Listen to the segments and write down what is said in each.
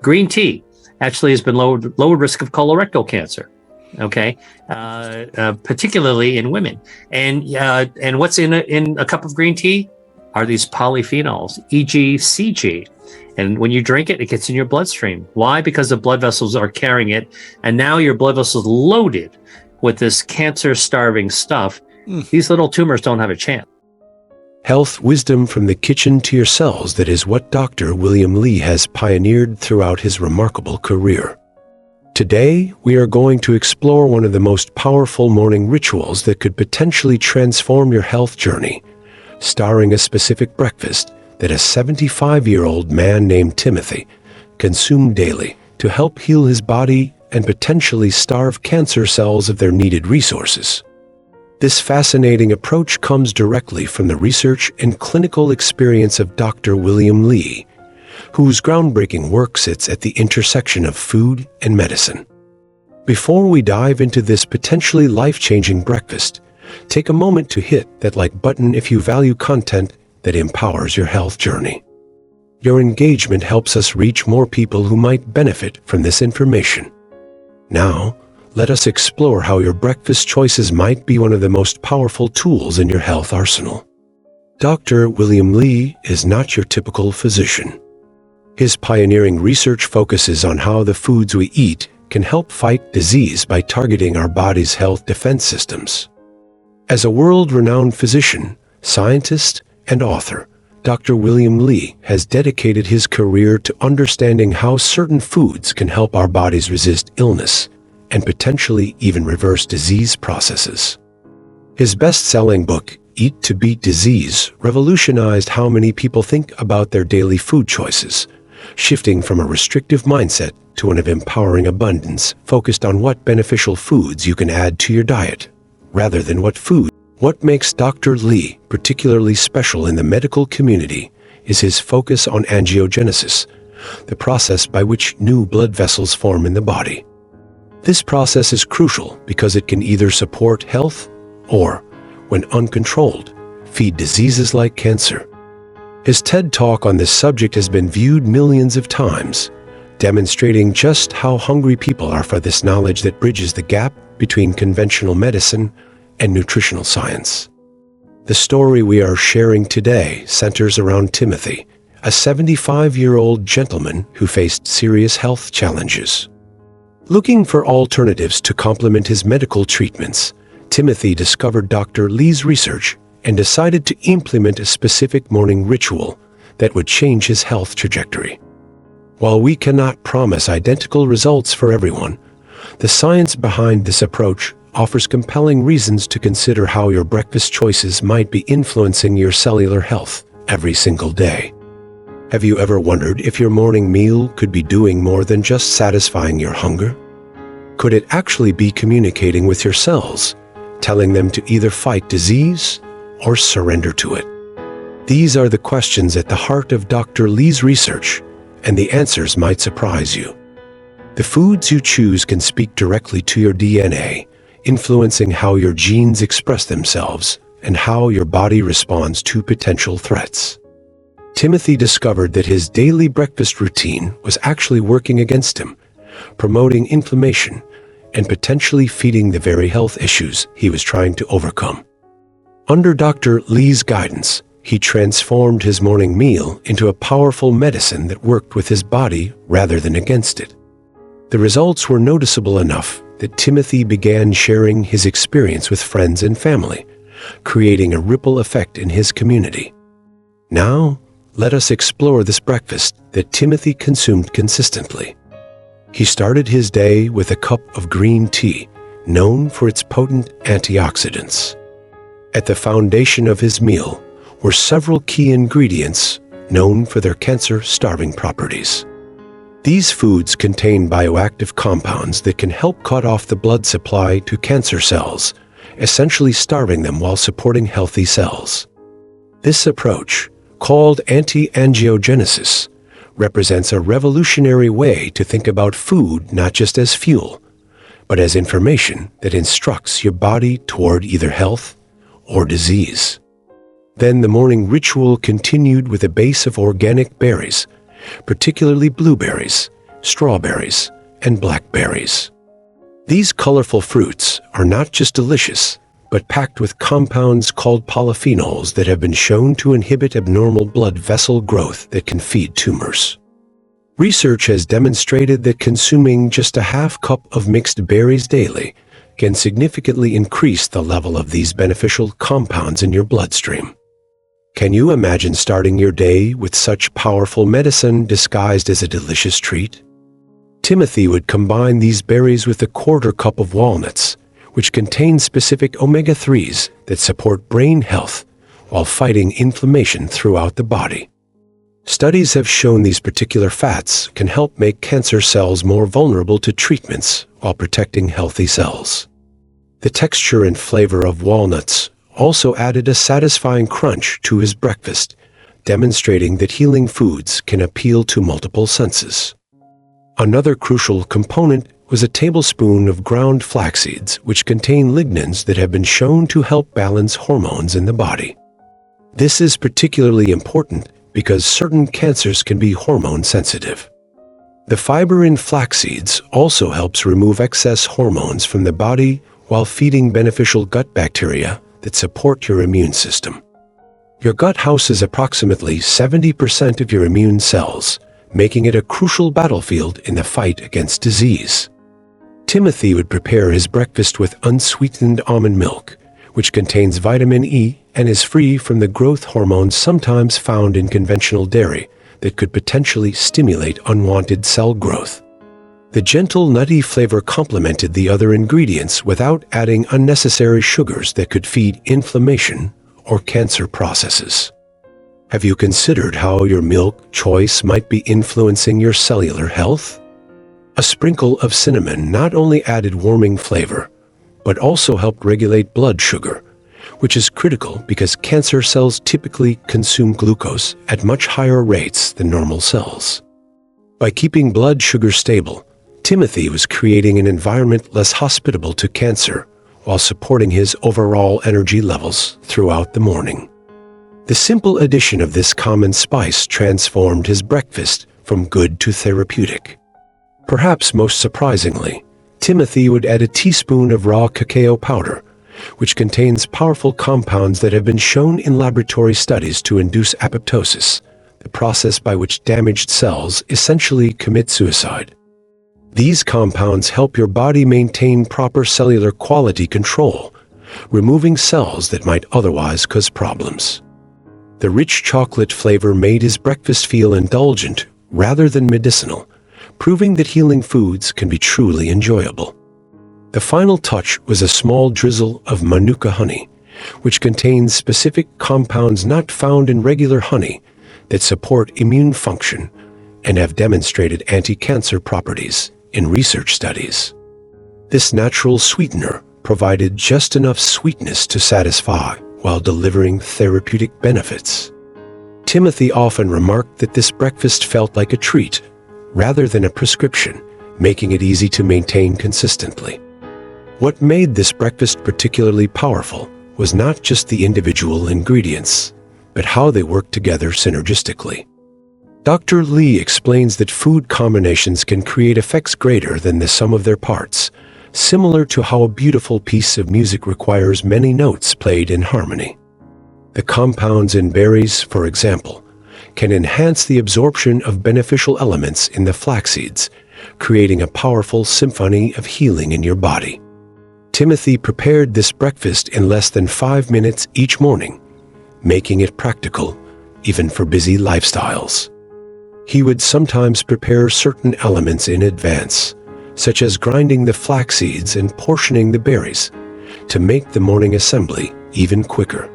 Green tea actually has been lowered risk of colorectal cancer. Okay, particularly in women. And what's in a cup of green tea are these polyphenols, e.g., CG. And when you drink it, it gets in your bloodstream. Why? Because the blood vessels are carrying it, and now your blood vessels loaded with this cancer-starving stuff. These little tumors don't have a chance. Health wisdom from the kitchen to your cells, that is what Dr. William Li has pioneered throughout his remarkable career. Today, we are going to explore one of the most powerful morning rituals that could potentially transform your health journey, starring a specific breakfast that a 75-year-old man named Timothy consumed daily to help heal his body and potentially starve cancer cells of their needed resources. This fascinating approach comes directly from the research and clinical experience of Dr. William Li, whose groundbreaking work sits at the intersection of food and medicine. Before we dive into this potentially life-changing breakfast, take a moment to hit that like button if you value content that empowers your health journey. Your engagement helps us reach more people who might benefit from this information. Now, let us explore how your breakfast choices might be one of the most powerful tools in your health arsenal. Dr. William Li is not your typical physician. His pioneering research focuses on how the foods we eat can help fight disease by targeting our body's health defense systems. As a world-renowned physician, scientist, and author, Dr. William Li has dedicated his career to understanding how certain foods can help our bodies resist illness and potentially even reverse disease processes. His best-selling book, Eat to Beat Disease, revolutionized how many people think about their daily food choices, shifting from a restrictive mindset to one of empowering abundance, focused on what beneficial foods you can add to your diet, rather than what food. What makes Dr. Li particularly special in the medical community is his focus on angiogenesis, the process by which new blood vessels form in the body. This process is crucial because it can either support health or, when uncontrolled, feed diseases like cancer. His TED Talk on this subject has been viewed millions of times, demonstrating just how hungry people are for this knowledge that bridges the gap between conventional medicine and nutritional science. The story we are sharing today centers around Timothy, a 75-year-old gentleman who faced serious health challenges. Looking for alternatives to complement his medical treatments, Timothy discovered Dr. Li's research and decided to implement a specific morning ritual that would change his health trajectory. While we cannot promise identical results for everyone, the science behind this approach offers compelling reasons to consider how your breakfast choices might be influencing your cellular health every single day. Have you ever wondered if your morning meal could be doing more than just satisfying your hunger? Could it actually be communicating with your cells, telling them to either fight disease or surrender to it? These are the questions at the heart of Dr. Li's research, and the answers might surprise you. The foods you choose can speak directly to your DNA, influencing how your genes express themselves and how your body responds to potential threats. Timothy discovered that his daily breakfast routine was actually working against him, promoting inflammation and potentially feeding the very health issues he was trying to overcome. Under Dr. Li's guidance, he transformed his morning meal into a powerful medicine that worked with his body rather than against it. The results were noticeable enough that Timothy began sharing his experience with friends and family, creating a ripple effect in his community. Now, let us explore this breakfast that Timothy consumed consistently. He started his day with a cup of green tea, known for its potent antioxidants. At the foundation of his meal were several key ingredients known for their cancer-starving properties. These foods contain bioactive compounds that can help cut off the blood supply to cancer cells, essentially starving them while supporting healthy cells. This approach, called anti-angiogenesis, represents a revolutionary way to think about food not just as fuel, but as information that instructs your body toward either health or disease. Then the morning ritual continued with a base of organic berries, particularly blueberries, strawberries, and blackberries. These colorful fruits are not just delicious, but packed with compounds called polyphenols that have been shown to inhibit abnormal blood vessel growth that can feed tumors. Research has demonstrated that consuming just a half cup of mixed berries daily can significantly increase the level of these beneficial compounds in your bloodstream. Can you imagine starting your day with such powerful medicine disguised as a delicious treat? Timothy would combine these berries with a quarter cup of walnuts, which contain specific omega-3s that support brain health while fighting inflammation throughout the body. Studies have shown these particular fats can help make cancer cells more vulnerable to treatments while protecting healthy cells. The texture and flavor of walnuts also added a satisfying crunch to his breakfast, demonstrating that healing foods can appeal to multiple senses. Another crucial component was a tablespoon of ground flax seeds, which contain lignans that have been shown to help balance hormones in the body. This is particularly important because certain cancers can be hormone sensitive. The fiber in flax seeds also helps remove excess hormones from the body while feeding beneficial gut bacteria that support your immune system. Your gut houses approximately 70% of your immune cells, making it a crucial battlefield in the fight against disease. Timothy would prepare his breakfast with unsweetened almond milk, which contains vitamin E and is free from the growth hormones sometimes found in conventional dairy that could potentially stimulate unwanted cell growth. The gentle, nutty flavor complemented the other ingredients without adding unnecessary sugars that could feed inflammation or cancer processes. Have you considered how your milk choice might be influencing your cellular health? A sprinkle of cinnamon not only added warming flavor, but also helped regulate blood sugar, which is critical because cancer cells typically consume glucose at much higher rates than normal cells. By keeping blood sugar stable, Timothy was creating an environment less hospitable to cancer while supporting his overall energy levels throughout the morning. The simple addition of this common spice transformed his breakfast from good to therapeutic. Perhaps most surprisingly, Timothy would add a teaspoon of raw cacao powder, which contains powerful compounds that have been shown in laboratory studies to induce apoptosis, the process by which damaged cells essentially commit suicide. These compounds help your body maintain proper cellular quality control, removing cells that might otherwise cause problems. The rich chocolate flavor made his breakfast feel indulgent rather than medicinal, proving that healing foods can be truly enjoyable. The final touch was a small drizzle of manuka honey, which contains specific compounds not found in regular honey that support immune function and have demonstrated anti-cancer properties in research studies. This natural sweetener provided just enough sweetness to satisfy while delivering therapeutic benefits. Timothy often remarked that this breakfast felt like a treat rather than a prescription, making it easy to maintain consistently. What made this breakfast particularly powerful was not just the individual ingredients, but how they worked together synergistically. Dr. Lee explains that food combinations can create effects greater than the sum of their parts, similar to how a beautiful piece of music requires many notes played in harmony. The compounds in berries, for example, can enhance the absorption of beneficial elements in the flax seeds, creating a powerful symphony of healing in your body. Timothy prepared this breakfast in less than 5 minutes each morning, making it practical even for busy lifestyles. He would sometimes prepare certain elements in advance, such as grinding the flax seeds and portioning the berries, to make the morning assembly even quicker.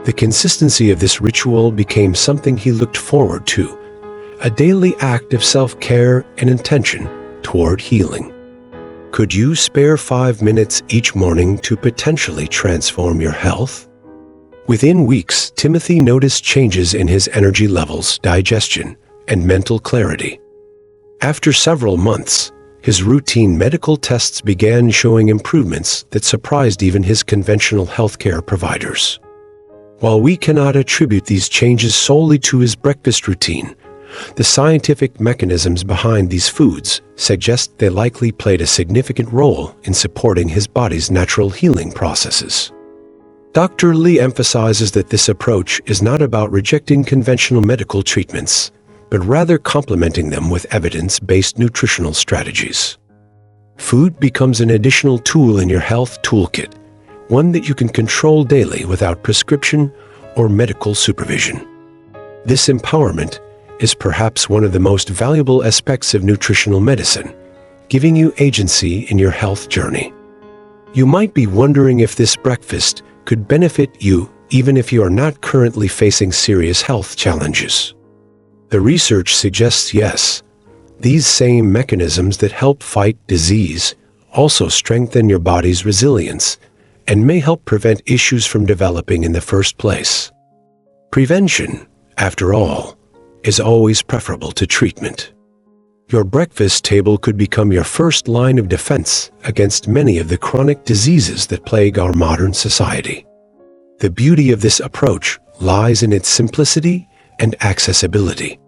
The consistency of this ritual became something he looked forward to, a daily act of self-care and intention toward healing. Could you spare 5 minutes each morning to potentially transform your health? Within weeks, Timothy noticed changes in his energy levels, digestion, and mental clarity. After several months, his routine medical tests began showing improvements that surprised even his conventional healthcare providers. While we cannot attribute these changes solely to his breakfast routine, The scientific mechanisms behind these foods suggest they likely played a significant role in supporting his body's natural healing processes. Dr. Lee emphasizes that this approach is not about rejecting conventional medical treatments, but rather complementing them with evidence-based nutritional strategies. Food becomes an additional tool in your health toolkit, one that you can control daily without prescription or medical supervision. This empowerment is perhaps one of the most valuable aspects of nutritional medicine, giving you agency in your health journey. You might be wondering if this breakfast could benefit you even if you are not currently facing serious health challenges. The research suggests yes, these same mechanisms that help fight disease also strengthen your body's resilience and may help prevent issues from developing in the first place. Prevention, after all, is always preferable to treatment. Your breakfast table could become your first line of defense against many of the chronic diseases that plague our modern society. The beauty of this approach lies in its simplicity and accessibility.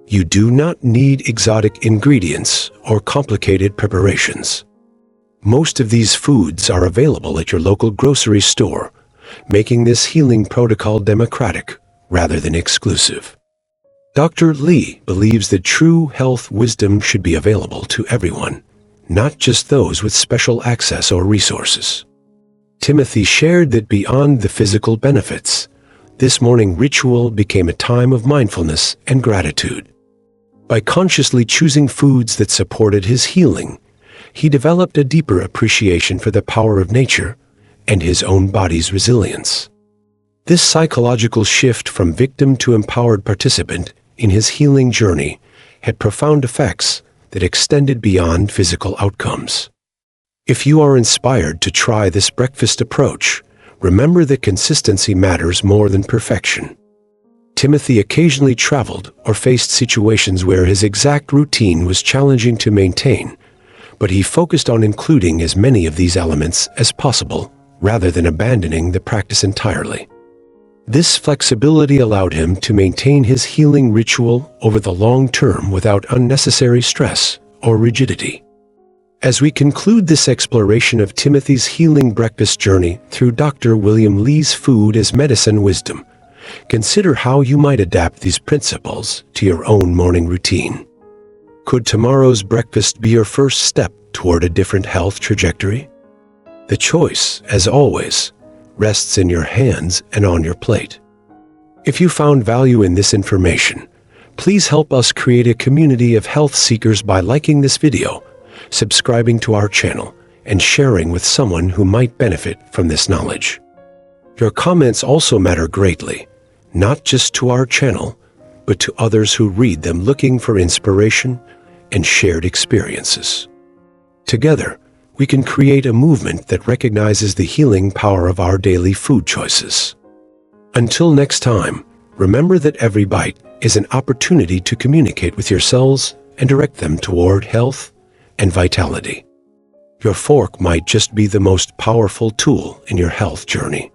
You do not need exotic ingredients or complicated preparations. Most of these foods are available at your local grocery store, making this healing protocol democratic rather than exclusive. Dr. Lee believes that true health wisdom should be available to everyone, not just those with special access or resources. Timothy shared that beyond the physical benefits, this morning ritual became a time of mindfulness and gratitude. By consciously choosing foods that supported his healing, he developed a deeper appreciation for the power of nature and his own body's resilience. This psychological shift from victim to empowered participant in his healing journey had profound effects that extended beyond physical outcomes. If you are inspired to try this breakfast approach, remember that consistency matters more than perfection. Timothy occasionally traveled or faced situations where his exact routine was challenging to maintain, but he focused on including as many of these elements as possible rather than abandoning the practice entirely. This flexibility allowed him to maintain his healing ritual over the long term without unnecessary stress or rigidity. As we conclude this exploration of Timothy's healing breakfast journey through Dr. William Lee's Food as Medicine wisdom, consider how you might adapt these principles to your own morning routine. Could tomorrow's breakfast be your first step toward a different health trajectory? The choice, as always, rests in your hands and on your plate. If you found value in this information, please help us create a community of health seekers by liking this video, subscribing to our channel, and sharing with someone who might benefit from this knowledge. Your comments also matter greatly, not just to our channel, but to others who read them looking for inspiration and shared experiences. Together, we can create a movement that recognizes the healing power of our daily food choices. Until next time, remember that every bite is an opportunity to communicate with your cells and direct them toward health and vitality. Your fork might just be the most powerful tool in your health journey.